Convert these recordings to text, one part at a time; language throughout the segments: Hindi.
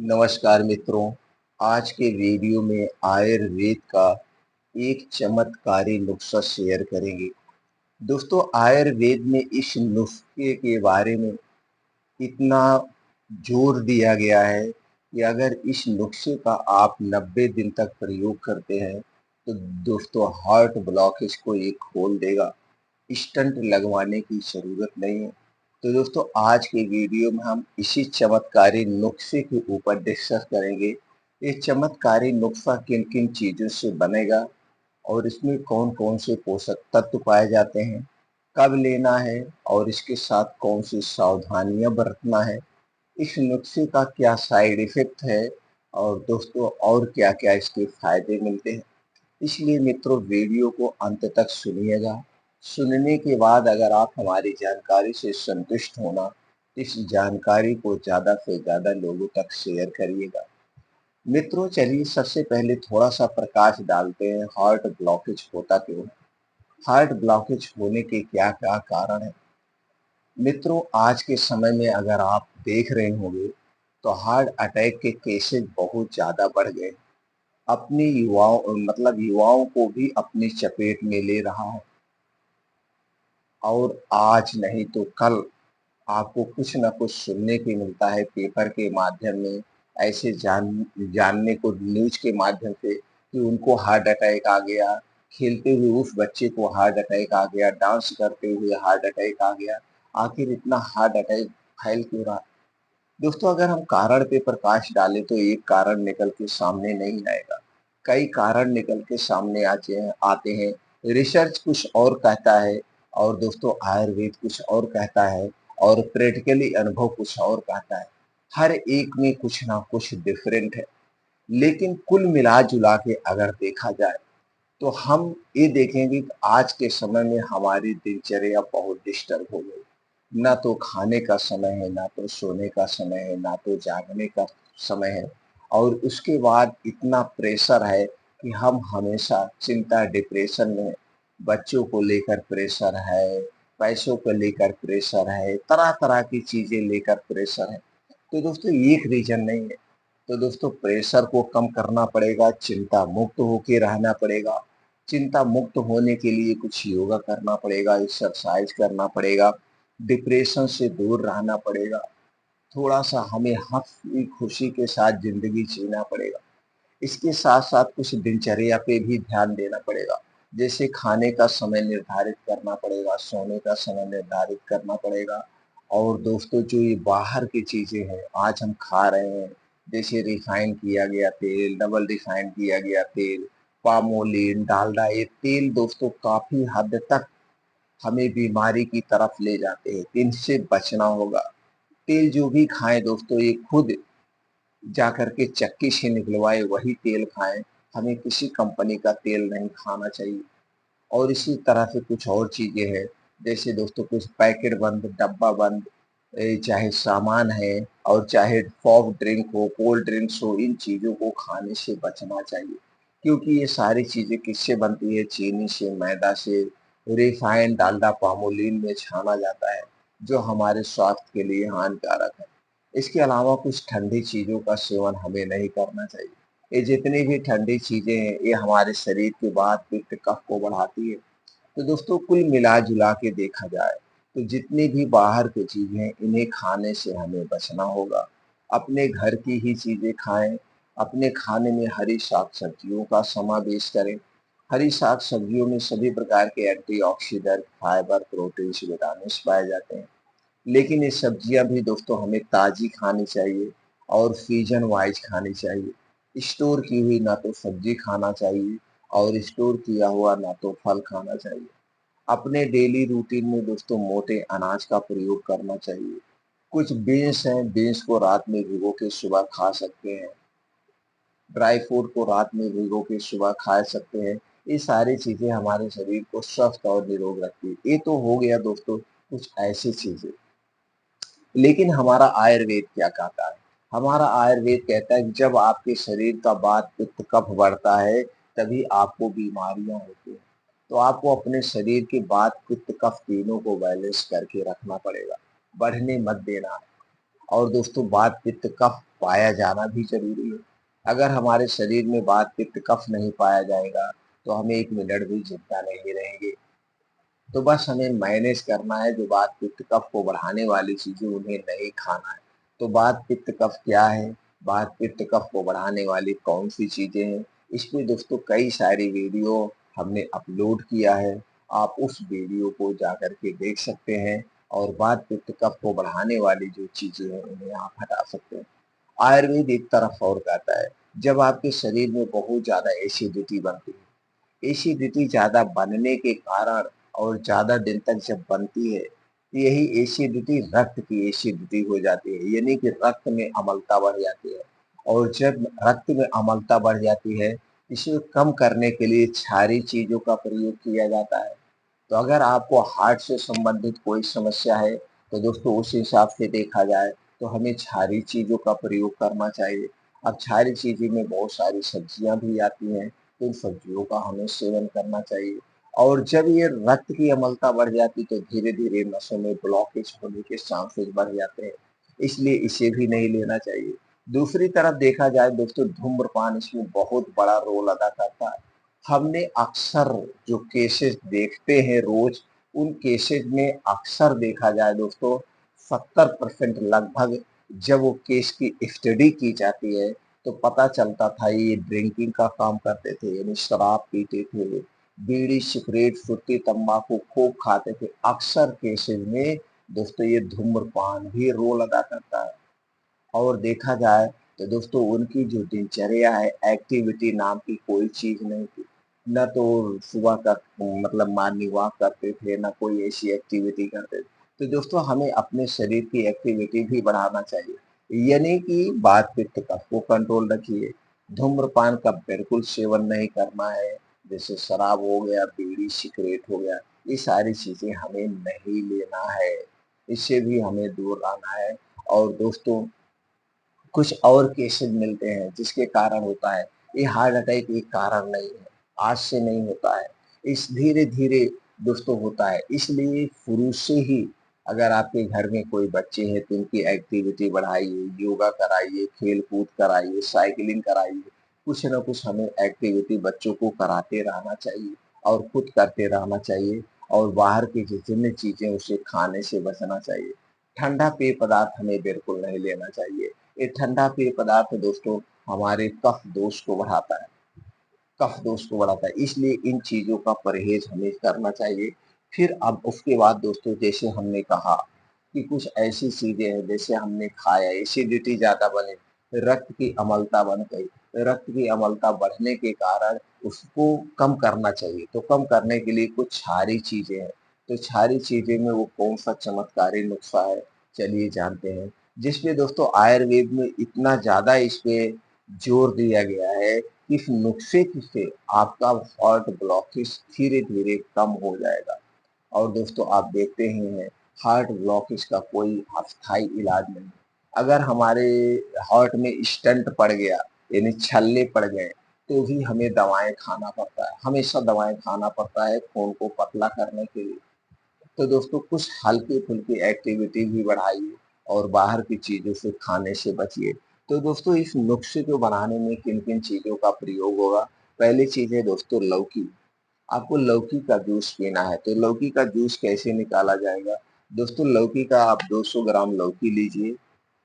नमस्कार मित्रों, आज के वीडियो में आयुर्वेद का एक चमत्कारी नुस्खा शेयर करेंगे। दोस्तों, आयुर्वेद में इस नुस्खे के बारे में इतना जोर दिया गया है कि अगर इस नुस्खे का आप 90 दिन तक प्रयोग करते हैं, तो दोस्तों हार्ट ब्लॉकेज को ये खोल देगा। स्टंट लगवाने की ज़रूरत नहीं है। तो दोस्तों आज के वीडियो में हम इसी चमत्कारी नुस्खे के ऊपर डिस्कस करेंगे। ये चमत्कारी नुस्खा किन-किन चीज़ों से बनेगा और इसमें कौन-कौन से पोषक तत्व पाए जाते हैं, कब लेना है और इसके साथ कौन सी सावधानियाँ बरतना है, इस नुस्खे का क्या साइड इफ़ेक्ट है और दोस्तों और क्या-क्या इसके फ़ायदे मिलते हैं। इसलिए मित्रों वीडियो को अंत तक सुनिएगा। सुनने के बाद अगर आप हमारी जानकारी से संतुष्ट होना, इस जानकारी को ज़्यादा से ज़्यादा लोगों तक शेयर करिएगा। मित्रों चलिए सबसे पहले थोड़ा-सा प्रकाश डालते हैं हार्ट ब्लॉकेज होता क्यों है? हार्ट ब्लॉकेज होने के क्या-क्या कारण हैं? मित्रों आज के समय में अगर आप देख रहे होंगे, तो हार्ट अटैक के केसेज़ बहुत ज़्यादा बढ़ गए। अपनी युवाओं को भी अपनी चपेट में ले रहा है और आज नहीं तो कल आपको कुछ न कुछ सुनने को मिलता है पेपर के माध्यम में, ऐसे जानने को न्यूज़ के माध्यम से कि उनको हार्ट अटैक आ गया, खेलते हुए उस बच्चे को हार्ट अटैक आ गया, डांस करते हुए हार्ट अटैक आ गया। आखिर इतना हार्ट अटैक फैल क्यों रहा? दोस्तों अगर हम कारण पे प्रकाश डालें तो एक कारण निकल के सामने नहीं आएगा। कई कारण निकल के सामने आते हैं। रिसर्च कुछ और कहता है और दोस्तों आयुर्वेद कुछ और कहता है और प्रैक्टिकली अनुभव कुछ और कहता है। हर एक में कुछ ना कुछ डिफरेंट है। लेकिन कुल मिला-जुला के अगर देखा जाए तो हम ये देखेंगे कि आज के समय में हमारी दिनचर्या बहुत डिस्टर्ब हो गई। ना तो खाने का समय है, ना तो सोने का समय है, ना तो जागने का समय है और उसके बाद इतना प्रेशर है कि हम हमेशा चिंता, डिप्रेशन में बच्चों को लेकर प्रेशर है, पैसों को लेकर प्रेशर है, तरह-तरह की चीज़ें लेकर प्रेशर है। तो दोस्तों एक रीज़न नहीं है। तो दोस्तों प्रेशर को कम करना पड़ेगा, चिंता मुक्त होके रहना पड़ेगा। चिंता मुक्त होने के लिए कुछ योगा करना पड़ेगा, एक्सरसाइज करना पड़ेगा, डिप्रेशन से दूर रहना पड़ेगा, थोड़ा-सा हमें हँसी खुशी के साथ ज़िंदगी जीना पड़ेगा। इसके साथ-साथ कुछ दिनचर्या पे भी ध्यान देना पड़ेगा। जैसे खाने का समय निर्धारित करना पड़ेगा, सोने का समय निर्धारित करना पड़ेगा और दोस्तों जो ये बाहर की चीज़ें हैं, आज हम खा रहे हैं, जैसे रिफाइन किया गया तेल, डबल रिफाइन किया गया तेल, पाम ऑयल, डालडा, ये तेल दोस्तों काफ़ी हद तक हमें बीमारी की तरफ ले जाते हैं। इनसे बचना होगा। तेल जो भी खाएँ दोस्तों ये खुद जाकर के चक्की से निकलवाए वही तेल खाएँ, हमें किसी कंपनी का तेल नहीं खाना चाहिए। और इसी तरह से कुछ और चीज़ें हैं, जैसे दोस्तों कुछ पैकेट बंद, डब्बा बंद चाहे सामान है और चाहे सॉफ्ट ड्रिंक हो, कोल्ड ड्रिंक्स हो, इन चीज़ों को खाने से बचना चाहिए। क्योंकि ये सारी चीज़ें किससे बनती है? चीनी से, मैदा से, रिफाइंड, डालडा, पामोलिन में छाना जाता है, जो हमारे स्वास्थ्य के लिए हानिकारक है। इसके अलावा कुछ ठंडी चीज़ों का सेवन हमें नहीं करना चाहिए। ये जितनी भी ठंडी चीज़ें हैं, ये हमारे शरीर के वात, पित्त, कफ को बढ़ाती है। तो दोस्तों कुल मिला-जुला के देखा जाए, तो जितनी भी बाहर की चीज़ें हैं, इन्हें खाने से हमें बचना होगा। अपने घर की ही चीज़ें खाएँ, अपने खाने में हरी साग-सब्जियों का समावेश करें। हरी साग-सब्जियों में सभी प्रकार के एंटीऑक्सीडेंट, फाइबर, प्रोटीन्स, विटामिन्स पाए जाते हैं। लेकिन ये सब्जियाँ भी दोस्तों हमें ताज़ी खानी चाहिए और सीज़न वाइज़ खानी चाहिए। स्टोर की हुई ना तो सब्ज़ी खाना चाहिए और स्टोर किया हुआ ना तो फल खाना चाहिए। अपने डेली रूटीन में दोस्तों मोटे अनाज का प्रयोग करना चाहिए। कुछ बीन्स हैं, बीन्स को रात में भिगो के सुबह खा सकते हैं। ड्राई फ्रूट को रात में भिगो के सुबह खा सकते हैं। ये सारी चीज़ें हमारे शरीर को स्वस्थ और निरोग रखती है। ये तो हो गया दोस्तों कुछ ऐसी चीज़ें। लेकिन हमारा आयुर्वेद क्या कहता है? हमारा आयुर्वेद कहता है कि जब आपके शरीर का वात, पित्त, कफ बढ़ता है, तभी आपको बीमारियाँ होती हैं। तो आपको अपने शरीर के वात, पित्त, कफ तीनों को बैलेंस करके रखना पड़ेगा, बढ़ने मत देना है। और दोस्तों वात, पित्त, कफ पाया जाना भी ज़रूरी है। अगर हमारे शरीर में वात, पित्त, कफ नहीं पाया जाएगा, तो हमें 1 मिनट भी ज़िंदा नहीं रहेंगे। तो बस हमें मैनेज करना है, जो वात, पित्त, कफ को बढ़ाने वाली चीज़ें उन्हें नहीं खाना है। तो वात, पित्त, कफ क्या है? वात, पित्त, कफ को बढ़ाने वाली कौन-सी चीज़ें हैं? इसमें दोस्तों कई सारी वीडियो हमने अपलोड किया है। आप उस वीडियो को जाकर के देख सकते हैं और वात, पित्त, कफ को बढ़ाने वाली जो चीज़ें हैं, उन्हें आप हटा सकते हैं। आयुर्वेद एक तरफ और कहता है, जब आपके शरीर में बहुत ज़्यादा एसिडिटी बनती है, एसिडिटी ज़्यादा बनने के कारण और ज़्यादा दिन तक जब बनती है, यही एसिडिटी रक्त की एसिडिटी हो जाती है, यानी कि रक्त में अम्लता बढ़ जाती है। और जब रक्त में अम्लता बढ़ जाती है, इसे कम करने के लिए क्षारीय चीज़ों का प्रयोग किया जाता है। तो अगर आपको हार्ट से संबंधित कोई समस्या है, तो दोस्तों उस हिसाब से देखा जाए तो हमें क्षारीय चीज़ों का प्रयोग करना चाहिए। अब क्षारीय चीज़ें में बहुत सारी सब्जियाँ भी आती हैं, तो इन सब्जियों का हमें सेवन करना चाहिए। और जब ये रक्त की अम्लता बढ़ जाती तो धीरे-धीरे नसों में ब्लॉकेज होने के चांसेस बढ़ जाते हैं, इसलिए इसे भी नहीं लेना चाहिए। दूसरी तरफ देखा जाए दोस्तों, धूम्रपान इसमें बहुत बड़ा रोल अदा करता है। हमने अक्सर जो केसेस देखते हैं रोज, उन केसेस में अक्सर देखा जाए दोस्तों 70% लगभग, जब वो केस की स्टडी की जाती है, तो पता चलता था ये ड्रिंकिंग का काम करते थे, यानी शराब पीते थे, बीड़ी, सिगरेट, सुट्टी, तंबाकू खूब खाते थे। अक्सर केसेस में दोस्तों ये धूम्रपान भी रोल अदा करता है। और देखा जाए तो दोस्तों उनकी जो दिनचर्या है, एक्टिविटी नाम की कोई चीज़ नहीं थी। ना तो सुबह का मतलब मॉर्निंग वॉक करते थे, ना कोई ऐसी एक्टिविटी करते थे। तो दोस्तों हमें अपने शरीर की एक्टिविटी भी बढ़ाना चाहिए। यानी कि वात, पित्त, कफ को कंट्रोल रखिए। धूम्रपान का बिल्कुल सेवन नहीं करना है। जैसे शराब हो गया, बीड़ी, सिगरेट हो गया, ये सारी चीज़ें हमें नहीं लेना है। इससे भी हमें दूर रहना है। और दोस्तों कुछ और केसेस मिलते हैं जिसके कारण होता है। ये हार्ट अटैक एक कारण नहीं है, आज से नहीं होता है। इस धीरे-धीरे दोस्तों होता है। इसलिए शुरू से ही अगर आपके घर में कोई बच्चे हैं तो उनकी एक्टिविटी बढ़ाइए, योगा कराइए, खेल-कूद कराइए, साइकिलिंग कराइए। कुछ न कुछ हमें एक्टिविटी बच्चों को कराते रहना चाहिए और खुद करते रहना चाहिए और बाहर की जितनी चीज़ें उसे खाने से बचना चाहिए। ठंडा पेय पदार्थ हमें बिल्कुल नहीं लेना चाहिए। ये ठंडा पेय पदार्थ दोस्तों हमारे कफ दोष को बढ़ाता है, कफ दोष को बढ़ाता है, इसलिए इन चीज़ों का परहेज़ हमें करना चाहिए। फिर अब उसके बाद दोस्तों जैसे हमने कहा कि कुछ ऐसी चीज़ें हैं जैसे हमने खाया, एसिडिटी ज़्यादा बने, रक्त की अम्लता बन गई, रक्त की अम्लता बढ़ने के कारण उसको कम करना चाहिए। तो कम करने के लिए कुछ क्षारीय चीज़ें हैं, तो क्षारीय चीज़ें में वो कौन-सा चमत्कारी नुस्खा है, चलिए जानते हैं। जिसमें दोस्तों आयुर्वेद में इतना ज़्यादा इस पे जोर दिया गया है, इस नुस्खे से आपका हार्ट ब्लॉकेज धीरे-धीरे कम हो जाएगा। और दोस्तों आप देखते ही हैं हार्ट ब्लॉकेज का कोई अस्थायी इलाज नहीं। अगर हमारे हार्ट में स्टंट पड़ गया, यानी छल्ले पड़ गए, तो भी हमें दवाएँ खाना पड़ता है, हमेशा दवाएँ खाना पड़ता है खून को पतला करने के लिए। तो दोस्तों कुछ हल्की-फुल्की एक्टिविटी भी बढ़ाइए और बाहर की चीज़ों से खाने से बचिए। तो दोस्तों इस नुस्खे को बनाने में किन-किन चीज़ों का प्रयोग होगा? पहली चीज़ है दोस्तों लौकी। आपको लौकी का जूस पीना है, तो लौकी का जूस कैसे निकाला जाएगा? दोस्तों लौकी का आप 200 ग्राम लौकी लीजिए,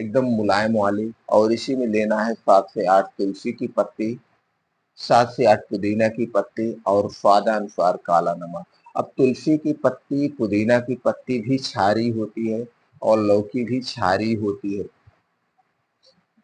एकदम मुलायम वाली, और इसी में लेना है 7 से 8 तुलसी की पत्ती, 7 से 8 पुदीना की पत्ती और स्वादानुसार काला नमक। अब तुलसी की पत्ती, पुदीना की पत्ती भी क्षारीय होती है और लौकी भी क्षारीय होती है।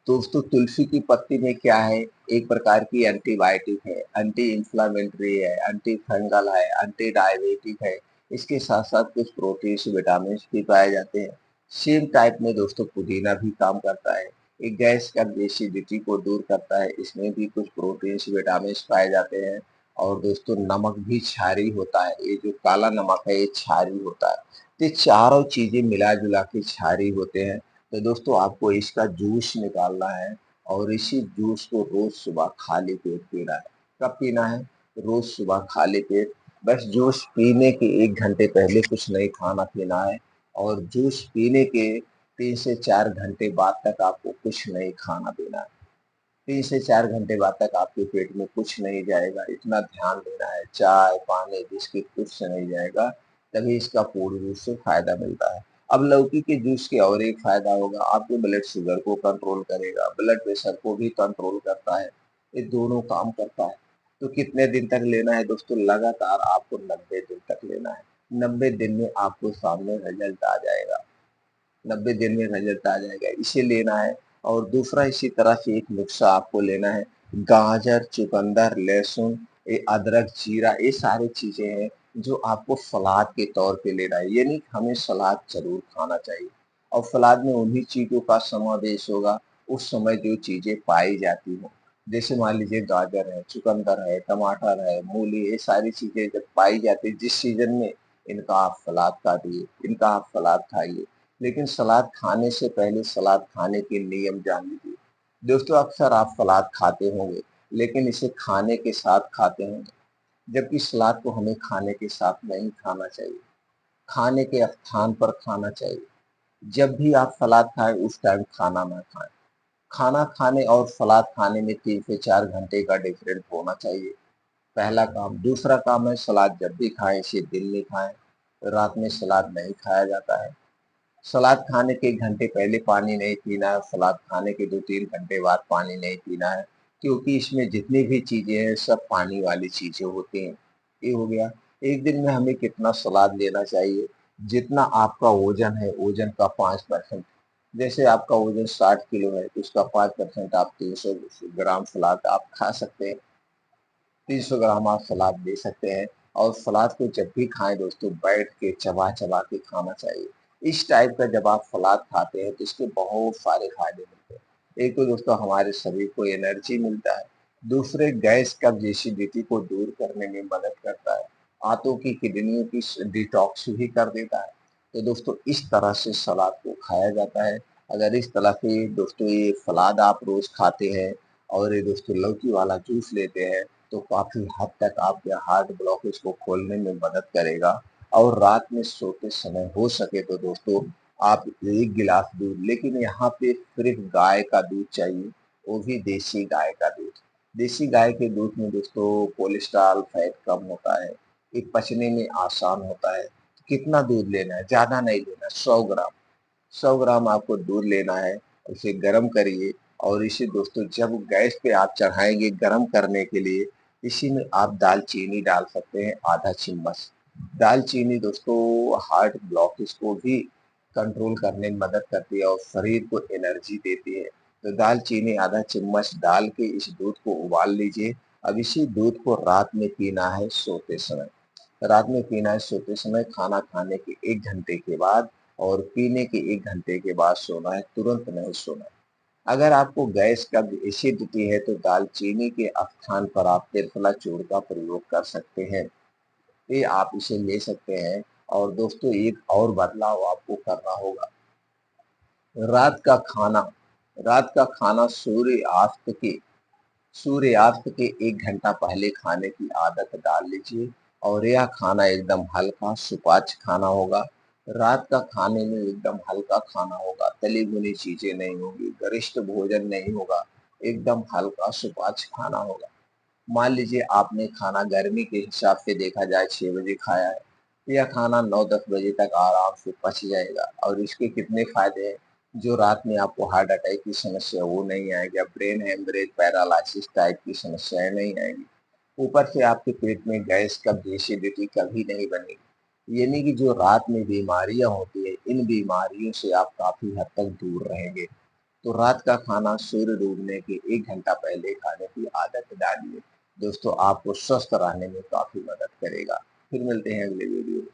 दोस्तों तुलसी की पत्ती में क्या है, एक प्रकार की एंटीबायोटिक है, एंटी इंफ्लेमेटरी है, एंटी फंगल है, एंटी डायबिटिक है। इसके साथ-साथ कुछ प्रोटीन्स, विटामिन्स भी पाए जाते हैं। सेम टाइप में दोस्तों पुदीना भी काम करता है। ये गैस का एसिडिटी को दूर करता है, इसमें भी कुछ प्रोटीन्स, विटामिन्स पाए जाते हैं। और दोस्तों नमक भी क्षारीय होता है, ये जो काला नमक है ये क्षारीय होता है। तो ये चारों चीज़ें मिला-जुला के क्षारीय होते हैं। तो दोस्तों आपको इसका जूस निकालना है और इसी जूस को रोज सुबह खाली पेट पीना है। कब पीना है? रोज सुबह खाली पेट। बस जूस पीने के 1 घंटे पहले कुछ नहीं खाना पीना है और जूस पीने के 3 से 4 घंटे बाद तक आपको कुछ नहीं खाना देना है। 3 से 4 घंटे बाद तक आपके पेट में कुछ नहीं जाएगा, इतना ध्यान देना है। चाय, पानी, बिस्किट कुछ नहीं जाएगा, तभी इसका पूर्ण रूप से फ़ायदा मिलता है। अब लौकी के जूस के और एक फ़ायदा होगा, आपके ब्लड शुगर को कंट्रोल करेगा, ब्लड प्रेशर को भी कंट्रोल करता है, ये दोनों काम करता है। तो कितने दिन तक लेना है दोस्तों? लगातार आपको 90 दिन तक लेना है। 90 दिन में आपको सामने रिजल्ट आ जाएगा। 90 दिन में रिजल्ट आ जाएगा, इसे लेना है। और दूसरा इसी तरह से एक नुस्खा आपको लेना है, गाजर, चुकंदर, लहसुन, ये अदरक, जीरा, ये सारी चीज़ें हैं जो आपको सलाद के तौर पे लेना है। ये नहीं कि हमें सलाद ज़रूर खाना चाहिए, और सलाद में उन्हीं चीज़ों का समावेश होगा उस समय जो चीज़ें पाई जाती हों। जैसे मान लीजिए गाजर है, चुकंदर है, टमाटर है, मूली, ये सारी चीज़ें जब पाई जाती है जिस सीज़न में, इनका आप सलाद काटिए, इनका आप सलाद खाइए। लेकिन सलाद खाने से पहले सलाद खाने के नियम जान लीजिए। दोस्तों अक्सर आप सलाद खाते होंगे, लेकिन इसे खाने के साथ खाते होंगे, जबकि सलाद को हमें खाने के साथ नहीं खाना चाहिए, खाने के स्थान पर खाना चाहिए। जब भी आप सलाद खाएँ उस टाइम खाना ना खाएँ। खाना खाने और सलाद खाने में 3 से 4 घंटे का डिफरेंस होना चाहिए, पहला काम। दूसरा काम है, सलाद जब भी खाएँ इसे दिन में खाएँ, रात में सलाद नहीं खाया जाता है। सलाद खाने के 1 घंटे पहले पानी नहीं पीना है, सलाद खाने के 2-3 घंटे बाद पानी नहीं पीना है, क्योंकि इसमें जितनी भी चीज़ें हैं सब पानी वाली चीज़ें होती हैं। ये हो गया। एक दिन में हमें कितना सलाद लेना चाहिए? जितना आपका वज़न है, वज़न का 5%। जैसे आपका वज़न 60 किलो है, तो उसका 5% आप 300 ग्राम सलाद आप खा सकते हैं। 300 ग्राम आप सलाद ले सकते हैं, और सलाद को जब भी खाएँ दोस्तों बैठ के चबा-चबा के खाना चाहिए। इस टाइप का जब आप सलाद खाते हैं तो इसके बहुत सारे फ़ायदे मिलते हैं। एक तो दोस्तों हमारे शरीर को एनर्जी मिलता है, दूसरे गैस, कब्ज़, एसिडिटी को दूर करने में मदद करता है, आंतों की, किडनियों की डिटॉक्स भी कर देता है। तो दोस्तों इस तरह से सलाद को खाया जाता है। अगर इस तरह से दोस्तों ये सलाद आप रोज़ खाते हैं और ये दोस्तों लौकी वाला जूस लेते हैं, तो काफ़ी हद तक आपके हार्ट ब्लॉकेज को खोलने में मदद करेगा। और रात में सोते समय हो सके तो दोस्तों आप 1 गिलास दूध, लेकिन यहाँ पे सिर्फ़ गाय का दूध चाहिए, वो भी देसी गाय का दूध। देसी गाय के दूध में दोस्तों कोलेस्ट्रॉल, फैट कम होता है, ये पचने में आसान होता है। कितना दूध लेना है? ज़्यादा नहीं लेना, 100 ग्राम। 100 ग्राम आपको दूध लेना है, उसे गरम करिए, और इसे दोस्तों जब गैस पे आप चढ़ाएँगे गरम करने के लिए, इसी में आप दालचीनी डाल सकते हैं, आधा चम्मच। दालचीनी दोस्तों हार्ट ब्लॉकेज को भी कंट्रोल करने में मदद करती है और शरीर को एनर्जी देती है। तो दालचीनी आधा चम्मच डाल के इस दूध को उबाल लीजिए। अब इसी दूध को रात में पीना है सोते समय। रात में पीना है सोते समय, खाना खाने के 1 घंटे के बाद, और पीने के 1 घंटे के बाद सोना है, तुरंत नहीं सोना है। अगर आपको गैस, कब्ज़, एसिडिटी है तो दालचीनी के स्थान पर आप त्रिफला चूर्ण का प्रयोग कर सकते हैं। ये आप इसे ले सकते हैं। और दोस्तों एक और बदलाव आपको करना होगा। रात का खाना रात का खाना सूर्यास्त के 1 घंटा पहले खाने की आदत डाल लीजिए, और यह खाना एकदम हल्का सुपाच्य खाना होगा। रात का खाने में एकदम हल्का खाना होगा, तली-भुनी चीज़ें नहीं होंगी, गरिष्ठ भोजन नहीं होगा, एकदम हल्का सुपाच्य खाना होगा। मान लीजिए आपने खाना गर्मी के हिसाब से देखा जाए 6 बजे खाया है, यह खाना 9-10 बजे तक आराम से पच जाएगा, और इसके कितने फ़ायदे हैं, जो रात में आपको हार्ट अटैक की समस्या वो नहीं आएगी, ब्रेन हेमरेज, पैरालिसिस टाइप की समस्याएँ नहीं आएँगी। ऊपर से आपके पेट में गैस, कब्ज़, एसिडिटी कभी नहीं बनेगी। यानी कि जो रात में बीमारियाँ होती हैं, इन बीमारियों से आप काफ़ी हद तक दूर रहेंगे। तो रात का खाना सूर्य डूबने के 1 घंटा पहले खाने की आदत डालिए। दोस्तों आपको स्वस्थ रहने में काफ़ी मदद करेगा। फिर मिलते हैं अगले वीडियो में।